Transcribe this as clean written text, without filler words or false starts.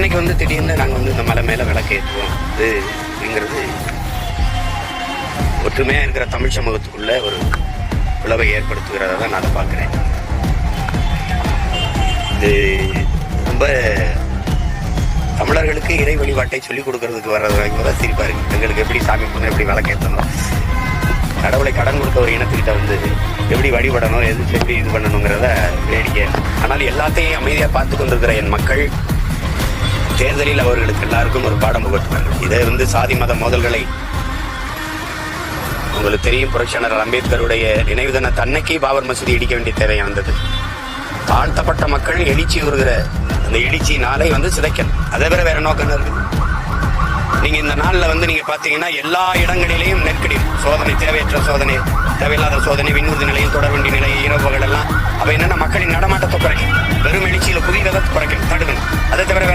இன்னைக்கு வந்து திடீர்னு நாங்கள் வந்து இந்த மலை மேலே விளக்கு ஏற்றுவோம் அப்படிங்கிறது ஒற்றுமையாக இருக்கிற தமிழ் சமூகத்துக்குள்ள ஒரு பிளவை ஏற்படுத்துகிறத தான் நான் பார்க்குறேன். இது ரொம்ப தமிழர்களுக்கு இறை வழிபாட்டை சொல்லிக் கொடுக்கறதுக்கு வர்றது தான் சிரிப்பா இருக்கு. எங்களுக்கு எப்படி சாமி பண்ணணும், எப்படி விளக்கேற்றணும், கடவுளை கடன் கொடுத்த ஒரு இனத்துக்கிட்ட வந்து எப்படி வழிபடணும், எப்படி இது பண்ணணுங்கிறத வேடிக்கை. ஆனால் எல்லாத்தையும் அமைதியாக பார்த்து கொண்டிருக்கிற என் மக்கள் தேர்தலில் அவர்களுக்கு எல்லாருக்கும் ஒரு பாடம் புகட்டுவார்கள். இதை வந்து சாதி மத மோதல்களை உங்களுக்கு தெரியும். புரட்சியாளர் அம்பேத்கருடைய நினைவு தின தன்னைக்கு பாபர் மசூதி இடிக்க வேண்டிய தேவை வந்தது. தாழ்த்தப்பட்ட மக்கள் எழுச்சி வருகிற அந்த எழுச்சி நாளை வந்து சிதைக்கணும். அதை வேற நோக்கம் இருக்கு. நீங்க இந்த நாள்ல வந்து நீங்க பாத்தீங்கன்னா எல்லா இடங்களிலேயும் நெருக்கடி, சோதனை, தேவையற்ற சோதனை, தேவையில்லாத சோதனை, விண்ணூர்தி நிலையம், தொடர்வண்டி நிலையம், இரவுகள் எல்லாம். அப்ப என்னன்னா மக்களின் நடமாட்டத்தை குறைக்கும், வெறும் எழுச்சியில குவிவதை குறைக்கணும், தடுக்கணும். அதை தவிர வேற